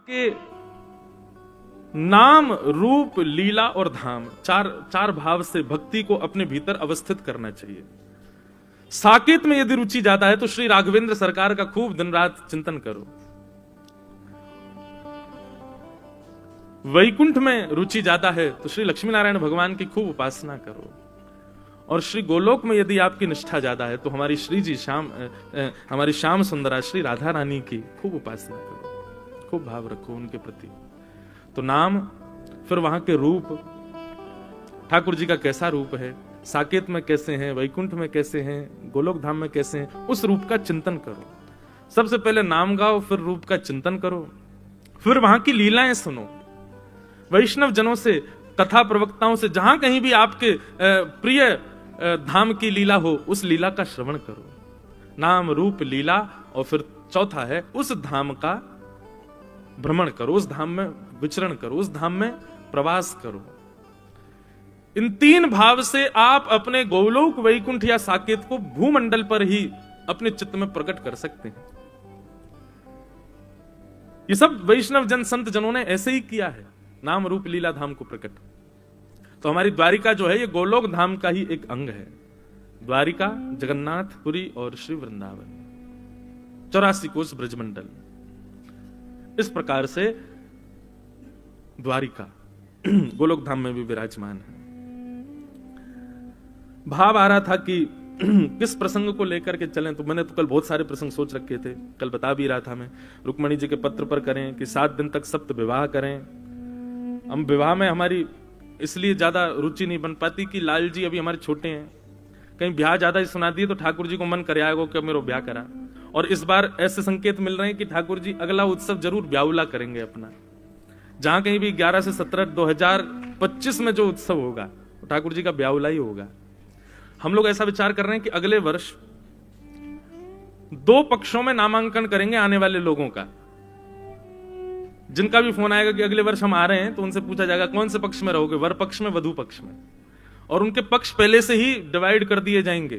के नाम, रूप, लीला और धाम, चार भाव से भक्ति को अपने भीतर अवस्थित करना चाहिए। साकेत में यदि रुचि ज्यादा है तो श्री राघवेंद्र सरकार का खूब दिन रात चिंतन करो। वैकुंठ में रुचि ज्यादा है तो श्री लक्ष्मी नारायण भगवान की खूब उपासना करो। और श्री गोलोक में यदि आपकी निष्ठा ज्यादा है तो हमारी श्री जी हमारी श्याम सुंदरा श्री राधा रानी की खूब उपासना करो, खूब भाव रखो उनके प्रति। तो नाम, फिर वहां के रूप, ठाकुर जी का कैसा रूप है, साकेत में कैसे हैं, वैकुंठ में कैसे हैं, गोलोक धाम में कैसे हैं, उस रूप का चिंतन करो। सबसे पहले नाम गाओ, फिर रूप का चिंतन करो, फिर वहां की लीलाएं सुनो। वैष्णव जनों से, कथा प्रवक्ताओं से, जहां कहीं भी आपके प्रिय धाम की लीला हो उस लीला का श्रवण करो। नाम, रूप, लीला, और फिर चौथा है उस धाम का भ्रमण करो, उस धाम में विचरण करो, उस धाम में प्रवास करो। इन तीन भाव से आप अपने गोलोक, वैकुंठ या साकेत को भूमंडल पर ही अपने चित्त में प्रकट कर सकते हैं। ये सब वैष्णव जन, संत जनों ने ऐसे ही किया है, नाम, रूप, लीला, धाम को प्रकट। तो हमारी द्वारिका जो है ये गोलोक धाम का ही एक अंग है। द्वारिका, जगन्नाथपुरी और श्री वृंदावन, 84 कोस ब्रजमंडल, इस प्रकार से द्वारिका गोलोक धाम में भी विराजमान है। भाव आ रहा था कि किस प्रसंग को लेकर के चलें, तो मैंने तो कल बहुत सारे प्रसंग सोच रखे थे, कल बता भी रहा था मैं। रुक्मणी जी के पत्र पर करें कि 7 दिन तक सप्त विवाह करें। हम विवाह में हमारी इसलिए ज्यादा रुचि नहीं बन पाती कि लाल जी अभी हमारे छोटे हैं, कहीं ब्याह ज्यादा ही सुना दिए तो ठाकुर जी को मन कर आएगा कि मेरा ब्याह करा। और इस बार ऐसे संकेत मिल रहे हैं कि ठाकुर जी अगला उत्सव जरूर ब्याहुला करेंगे अपना। जहां कहीं भी 11 से 17 2025 में जो उत्सव होगा तो ठाकुर जी का ब्याहुला ही होगा। हम लोग ऐसा विचार कर रहे हैं कि अगले वर्ष 2 पक्षों में नामांकन करेंगे आने वाले लोगों का। जिनका भी फोन आएगा कि अगले वर्ष हम आ रहे हैं तो उनसे पूछा जाएगा कौन से पक्ष में रहोगे, वर पक्ष में, वधु पक्ष में। और उनके पक्ष पहले से ही डिवाइड कर दिए जाएंगे।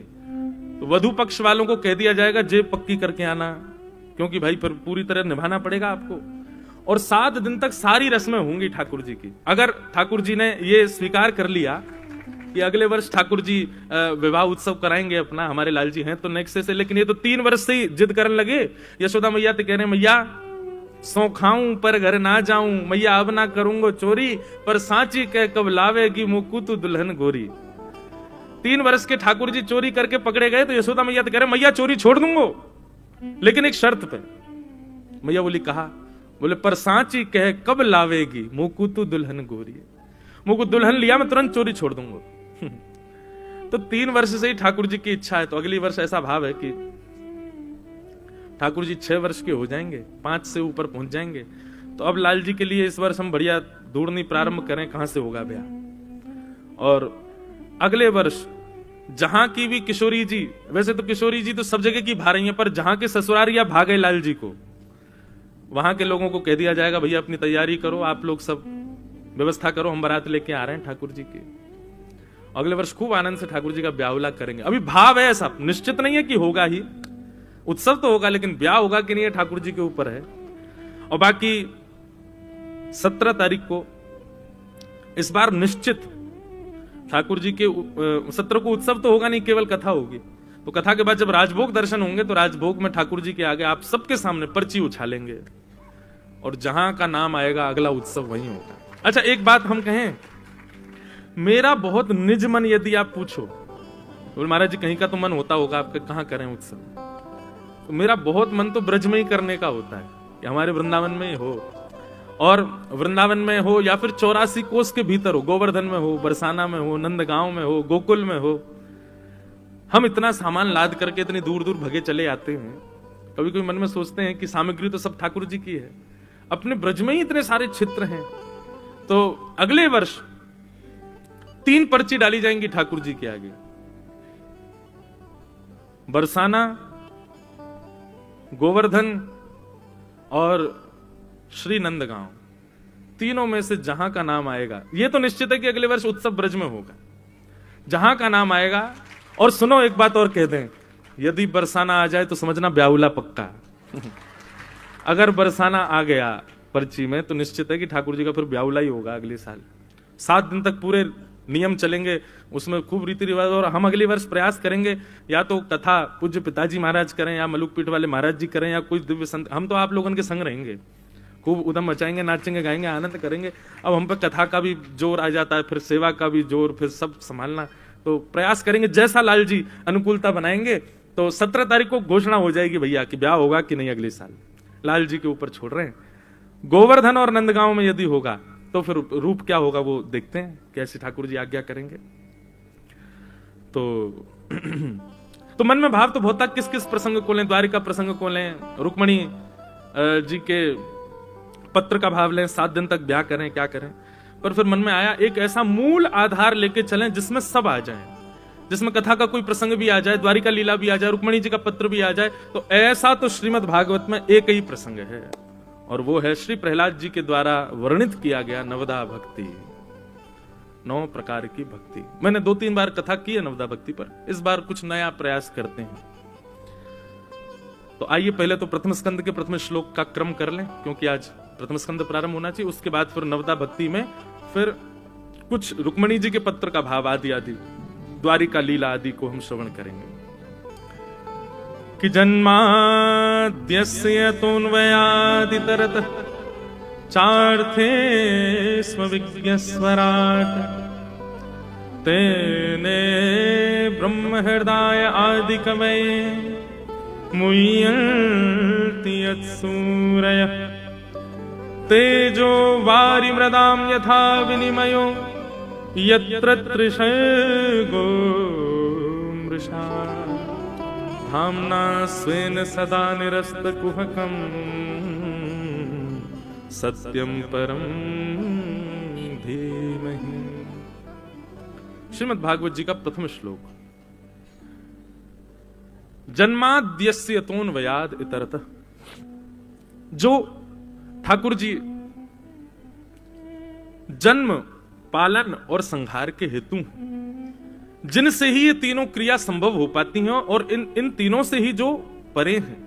तो वधु पक्ष वालों को कह दिया जाएगा जेब पक्की करके आना, क्योंकि भाई फिर पूरी तरह निभाना पड़ेगा आपको। और 7 दिन तक सारी रस्में होंगी ठाकुर जी की। अगर ठाकुर जी ने ये स्वीकार कर लिया कि अगले वर्ष ठाकुर जी विवाह उत्सव कराएंगे अपना, हमारे लाल जी हैं तो नेक्स्ट से, लेकिन ये तो 3 वर्ष से ही जिद करने लगे। यशोदा मैया तो कह रहे मैया सो खाऊं पर घर ना जाऊं, मैया अब ना करूंगो चोरी, पर सांची कह कब लावेगी मुकुतु दुल्हन गोरी। 3 वर्ष के ठाकुर जी चोरी करके पकड़े गए तो यशोदा मैया तो कह रहे मैया चोरी छोड़ दूंगो, लेकिन एक शर्त पे। मैया बोली कहा, बोले पर सांची कह कब लावेगी मुकुतु दुल्हन गोरी। मुकुत दुल्हन लिया मैं तुरंत चोरी छोड़ दूंगा। तो 3 वर्ष से ही ठाकुर जी की इच्छा है, तो अगली वर्ष ऐसा भाव है कि ठाकुर जी 6 वर्ष के हो जाएंगे, 5 से ऊपर पहुंच जाएंगे। तो अब लाल जी के लिए इस वर्ष हम बढ़िया ढूंढनी प्रारंभ करें कहां से होगा ब्याह। और अगले वर्ष जहां की भी किशोरी जी, वैसे तो किशोरी जी तो सब जगह की भा रही हैं, पर जहां के ससुरारिया भागे लाल जी को, वहां के लोगों को कह दिया जाएगा भैया अपनी तैयारी करो, आप लोग सब व्यवस्था करो, हम बारात लेके आ रहे हैं ठाकुर जी की। अगले वर्ष खूब आनंद से ठाकुर जी का ब्याहुला करेंगे। अभी भाव है ऐसा, निश्चित नहीं है कि होगा ही, उत्सव तो होगा, लेकिन ब्याह होगा कि नहीं है ठाकुर जी के ऊपर है। और बाकी 17 तारीख को इस बार निश्चित ठाकुर जी के 17 को उत्सव तो होगा नहीं, केवल कथा होगी। तो कथा के बाद जब राजभोग दर्शन होंगे तो राजभोग में ठाकुर जी के आगे आप सबके सामने पर्ची उछालेंगे और जहां का नाम आएगा अगला उत्सव वहीं होगा। अच्छा, एक बात हम कहें, मेरा बहुत निज मन यदि आप पूछो, बोले महाराज जी कहीं का तो मन होता होगा आपके, कहां करें उत्सव? तो मेरा बहुत मन तो ब्रज में ही करने का होता है कि हमारे वृंदावन में हो, और वृंदावन में हो या फिर 84 कोस के भीतर हो, गोवर्धन में हो, बरसाना में हो, नंदगांव में हो, गोकुल में हो। हम इतना सामान लाद करके इतनी दूर दूर भगे चले आते हैं, कभी कभी मन में सोचते हैं कि सामग्री तो सब ठाकुर जी की है, अपने ब्रज में ही इतने सारे क्षेत्र हैं। तो अगले वर्ष 3 पर्ची डाली जाएंगी ठाकुर जी के आगे, बरसाना, गोवर्धन और श्री नंदगांव। तीनों में से जहां का नाम आएगा, यह तो निश्चित है कि अगले वर्ष उत्सव ब्रज में होगा, जहां का नाम आएगा। और सुनो एक बात और कह दें, यदि बरसाना आ जाए तो समझना ब्याहुला पक्का। अगर बरसाना आ गया पर्ची में, तो निश्चित है कि ठाकुर जी का फिर ब्यावला ही होगा अगले साल। 7 दिन तक पूरे नियम चलेंगे, उसमें खूब रीति रिवाज। और हम अगले वर्ष प्रयास करेंगे, या तो कथा पूज्य पिताजी महाराज करें, या मलुक पीठ वाले महाराज जी करें, या कोई दिव्य संत। हम तो आप लोगों के संग रहेंगे, खूब उदम मचाएंगे, नाचेंगे, गाएंगे, आनंद करेंगे। अब हम पे कथा का भी जोर आ जाता है, फिर सेवा का भी जोर, फिर सब संभालना। तो प्रयास करेंगे, जैसा लाल जी अनुकूलता बनाएंगे। तो 17 तारीख को घोषणा हो जाएगी भैया कि ब्याह होगा कि नहीं अगले साल। लाल जी के ऊपर छोड़ रहे हैं। गोवर्धन और नंदगांव में यदि होगा तो फिर रूप क्या होगा वो देखते हैं, कैसे ठाकुर जी आज्ञा करेंगे। तो मन में भाव तो बहुत था, किस किस प्रसंग को लें, द्वारिका प्रसंग को लें, रुक्मणी जी के पत्र का भाव लें, 7 दिन तक ब्याह करें, क्या करें। पर फिर मन में आया एक ऐसा मूल आधार लेके चलें जिसमें सब आ जाए, जिसमें कथा का कोई प्रसंग भी आ जाए, द्वारिका लीला भी आ जाए, रुक्मणी जी का पत्र भी आ जाए। तो ऐसा तो श्रीमद् भागवत में एक ही प्रसंग है, और वो है श्री प्रहलाद जी के द्वारा वर्णित किया गया नवदा भक्ति, 9 प्रकार की भक्ति। मैंने 2-3 बार कथा की है नवदा भक्ति पर, इस बार कुछ नया प्रयास करते हैं। तो आइए पहले तो प्रथम स्कंद के प्रथम श्लोक का क्रम कर लें, क्योंकि आज प्रथम स्कंद प्रारंभ होना चाहिए। उसके बाद फिर नवदा भक्ति में फिर कुछ रुक्मणी जी के पत्र का भाव आदि आदि, द्वारिका लीला आदि को हम श्रवण करेंगे। कि जन्माद्यस्य तोन्वयादितरतः चार्थे स्म विज्ञस्वराट् तेने ब्रह्म हृदय आदि कवये मुह्यन्ति यत्सूरयः तेजो वारिमृदां यथा विनिमयो यत्र त्रिशर्गो मृषा धाम्ना स्वेन सदा निरस्तकुहकम् सत्यं परं धीमहि। श्रीमद् भागवत जी का प्रथम श्लोक। जन्माद्यस्य तोन्वयाद इतरतः, जो ठाकुर जी जन्म, पालन और संहार के हेतु, जिनसे ही ये तीनों क्रिया संभव हो पाती हैं, और इन तीनों से ही जो परे हैं।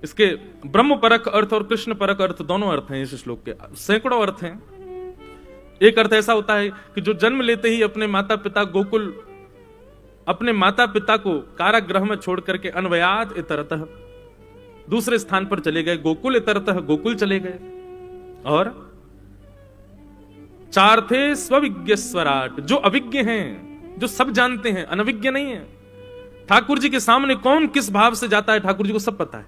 इसके ब्रह्म परक अर्थ और कृष्ण परक अर्थ दोनों अर्थ हैं इस श्लोक के, सैकड़ों अर्थ हैं। एक अर्थ ऐसा होता है कि जो जन्म लेते ही अपने माता पिता गोकुल, अपने माता पिता को कारागृह में छोड़ करके अन्वयाद इतरतः दूसरे स्थान पर चले गए, गोकुल इतरतः गोकुल चले गए। और चार्थे स्वविज्ञस्वराट, जो अविज्ञ हैं, जो सब जानते हैं, अनविज्ञ नहीं है। ठाकुर जी के सामने कौन किस भाव से जाता है ठाकुर जी को सब पता है।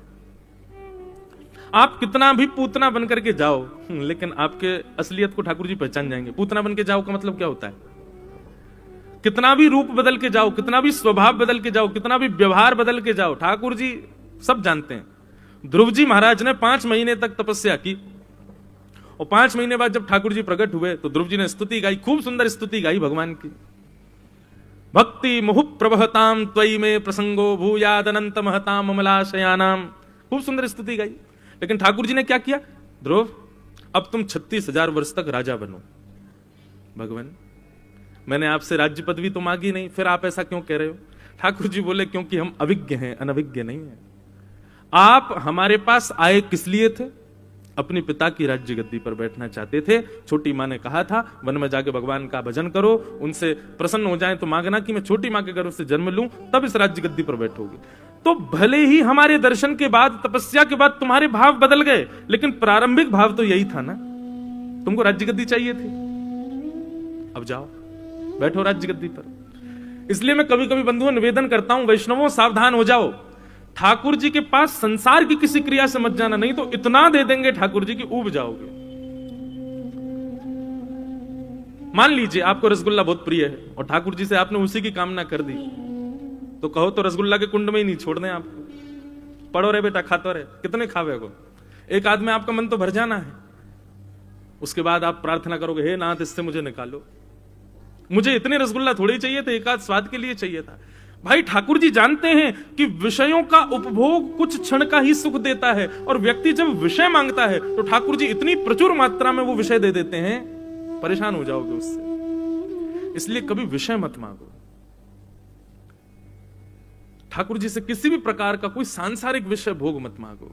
आप कितना भी पूतना बनकर के जाओ, लेकिन आपके असलियत को ठाकुर जी पहचान जाएंगे। पूतना बन के जाओ का मतलब क्या होता है? कितना भी रूप बदल के जाओ, कितना भी स्वभाव बदल के जाओ, कितना भी व्यवहार बदल के जाओ, ठाकुर जी सब जानते हैं। ध्रुव जी महाराज ने 5 महीने तक तपस्या की, और 5 महीने बाद जब ठाकुर जी प्रकट हुए तो ध्रुव जी ने स्तुति गाई, खूब सुंदर स्तुति गाई भगवान की। भक्ति मुहु प्रभहताम त्वयि में प्रसंगो भूयाद अनंत महताम अमलाशयानाम, खूब सुंदर स्तुति गाई। लेकिन ठाकुर जी ने क्या किया? ध्रुव, अब तुम 36,000 वर्ष तक राजा बनो। भगवान, मैंने आपसे राज्य पदवी तो मांगी नहीं, फिर आप ऐसा क्यों कह रहे हो? ठाकुर जी बोले, क्योंकि हम अविज्ञ हैं, अनविज्ञ नहीं है। आप हमारे पास आए किस लिए थे? अपने पिता की राज्य गद्दी पर बैठना चाहते थे। छोटी माँ ने कहा था वन में जाके भगवान का भजन करो, उनसे प्रसन्न हो जाएं तो मांगना कि मैं छोटी माँ के गर्भ से जन्म लूं, तब इस राज्य गद्दी पर बैठोगे। तो भले ही हमारे दर्शन के बाद, तपस्या के बाद तुम्हारे भाव बदल गए, लेकिन प्रारंभिक भाव तो यही था ना, तुमको राज्य गद्दी चाहिए थी। अब जाओ, बैठो राज्य गद्दी पर। इसलिए मैं कभी कभी बंधुओं निवेदन करता हूं, वैष्णवों सावधान हो जाओ। ठाकुर जी के पास संसार की किसी क्रिया से मत जाना, नहीं तो इतना दे देंगे ठाकुर जी की ऊब जाओगे। मान लीजिए आपको रसगुल्ला बहुत प्रिय है और ठाकुर जी से आपने उसी की कामना कर दी, तो कहो तो रसगुल्ला के कुंड में ही नहीं छोड़ दें आपको। पढ़ो रे बेटा, खातो रे, कितने खावे को? एक आध में आपका मन तो भर जाना है। उसके बाद आप प्रार्थना करोगे, हे नाथ इससे मुझे निकालो, मुझे इतने रसगुल्ला थोड़े ही चाहिए थे, एक आध स्वाद के लिए चाहिए था। भाई ठाकुर जी जानते हैं कि विषयों का उपभोग कुछ क्षण का ही सुख देता है, और व्यक्ति जब विषय मांगता है तो ठाकुर जी इतनी प्रचुर मात्रा में वो विषय दे देते हैं, परेशान हो जाओगे उससे। इसलिए कभी विषय मत मांगो। ठाकुर जी से किसी भी प्रकार का कोई सांसारिक विषय भोग मत मांगो।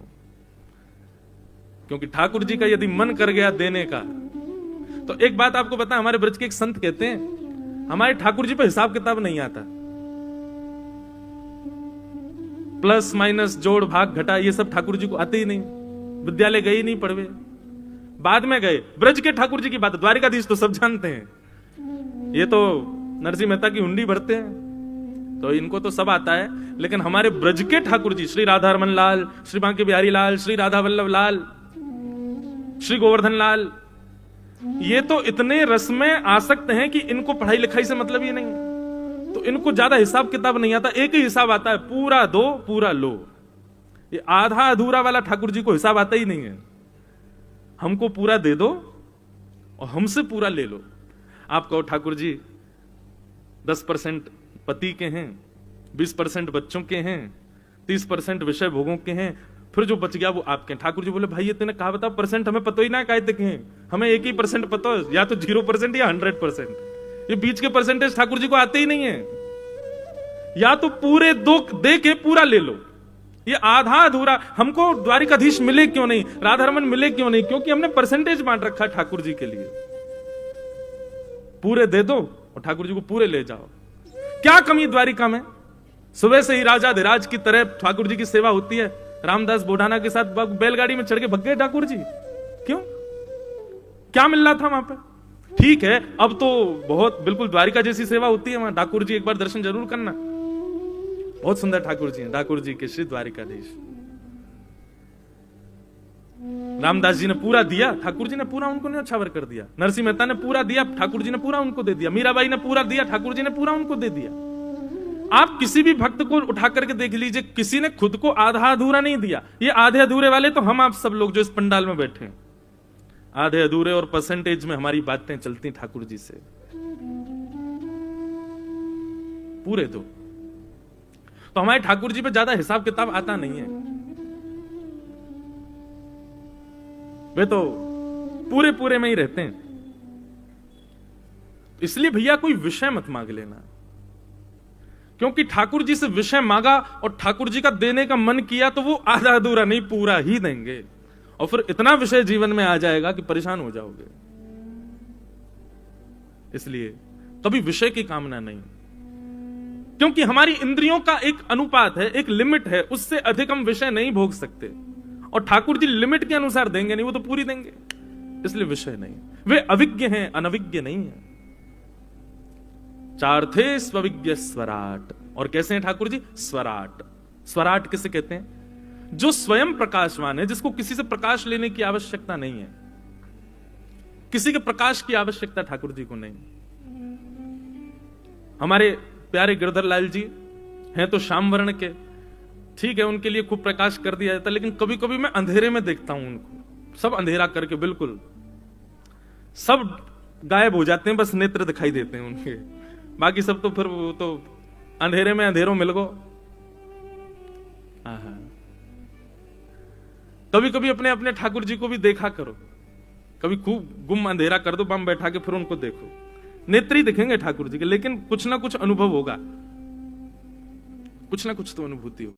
क्योंकि ठाकुर जी का यदि मन कर गया देने का, तो एक बात आपको पता, हमारे ब्रज के एक संत कहते हैं हमारे ठाकुर जी पे हिसाब किताब नहीं आता, प्लस माइनस जोड़ भाग घटा ये सब ठाकुर जी को आते ही नहीं, विद्यालय गए ही नहीं पढ़वे, बाद में गए। ब्रज के ठाकुर जी की बात, द्वारिकाधीश तो सब जानते हैं, ये तो नरसिंह मेहता की हुंडी भरते हैं, तो इनको तो सब आता है। लेकिन हमारे ब्रज के ठाकुर जी, श्री राधा रमन लाल, श्री बांके बिहारी लाल, श्री राधा वल्लभ लाल, श्री गोवर्धन लाल, ये तो इतने रस में आसक्त हैं कि इनको पढ़ाई लिखाई से मतलब ही नहीं, तो इनको ज्यादा हिसाब किताब नहीं आता, एक ही हिसाब आता है, पूरा दो पूरा लो। ये आधा अधूरा वाला ठाकुर जी को हिसाब आता ही नहीं है। हमको पूरा दे दो और हमसे पूरा ले लो। आप कहो ठाकुर जी 10% पति के हैं, 20% बच्चों के हैं, 30% विषय भोगों के हैं, फिर जो बच गया वो आपके। ठाकुर जी बोले भाई ये तूने कहा बता, परसेंट हमें पता ही ना काय तक हैं, हमें एक ही परसेंट पता है, या तो 0% या 100%। ये बीच के परसेंटेज ठाकुर जी को आते ही नहीं है। या तो पूरे दो दे के पूरा ले लो, ये आधा अधूरा। हमको द्वारिकाधीश मिले क्यों नहीं, राधारमन मिले क्यों नहीं, क्योंकि हमने परसेंटेज बांट रखा ठाकुर जी के लिए। पूरे दे दो और ठाकुर जी को पूरे ले जाओ। क्या कमी द्वारिका में, सुबह से ही राजाधिराज की तरह ठाकुर जी की सेवा होती है। रामदास बोढ़ाना के साथ बैलगाड़ी में चढ़ के भग गए ठाकुर जी, क्यों, क्या मिल रहा था वहां पे? ठीक है, अब तो बहुत बिल्कुल द्वारिका जैसी सेवा होती है वहां। ठाकुर जी एक बार दर्शन जरूर करना, बहुत सुंदर ठाकुर जी हैं, ठाकुर जी के श्री द्वारिकाधीश। रामदास जी ने पूरा दिया, ठाकुर जी ने पूरा उनको न्यौछावर कर दिया। नरसिंह मेहता ने पूरा दिया, ठाकुर जी ने पूरा उनको दे दिया। मीराबाई ने पूरा दिया, ठाकुर जी ने पूरा उनको दे दिया। आप किसी भी भक्त को उठा करके देख लीजिए, किसी ने खुद को आधा अधूरा नहीं दिया। ये आधे अधूरे वाले तो हम आप सब लोग जो इस पंडाल में बैठे हैं, आधे अधूरे और परसेंटेज में हमारी बातें चलती ठाकुर जी से। पूरे दो, तो हमारे ठाकुर जी पे ज्यादा हिसाब किताब आता नहीं है। वे तो पूरे पूरे में ही रहते हैं। इसलिए भैया कोई विषय मत मांग लेना, क्योंकि ठाकुर जी से विषय मांगा और ठाकुर जी का देने का मन किया तो वो आधा अधूरा नहीं पूरा ही देंगे, और फिर इतना विषय जीवन में आ जाएगा कि परेशान हो जाओगे। इसलिए कभी विषय की कामना नहीं, क्योंकि हमारी इंद्रियों का एक अनुपात है, एक लिमिट है, उससे अधिक हम विषय नहीं भोग सकते। और ठाकुर जी लिमिट के अनुसार देंगे नहीं, वो तो पूरी देंगे, इसलिए विषय नहीं। वे अविज्ञ हैं, अनविज्ञ नहीं है। चार्थे स्वविज्ञ स्वराट। और कैसे हैं ठाकुर जी? स्वराट। स्वराट किसे कहते हैं? जो स्वयं प्रकाशवान है, जिसको किसी से प्रकाश लेने की आवश्यकता नहीं है। किसी के प्रकाश की आवश्यकता ठाकुर जी को नहीं। हमारे प्यारे गिरधर लाल जी हैं तो श्याम वर्ण के, ठीक है, उनके लिए खूब प्रकाश कर दिया जाता है, लेकिन कभी कभी मैं अंधेरे में देखता हूं उनको, सब अंधेरा करके बिल्कुल सब गायब हो जाते हैं, बस नेत्र दिखाई देते हैं उनके, बाकी सब तो फिर वो तो अंधेरे में अंधेरों मिल गो। कभी कभी अपने अपने ठाकुर जी को भी देखा करो, कभी खूब गुम अंधेरा कर दो, बम बैठा के, फिर उनको देखो, नेत्री दिखेंगे ठाकुर जी के, लेकिन कुछ ना कुछ अनुभव होगा, कुछ ना कुछ तो अनुभूति होगी।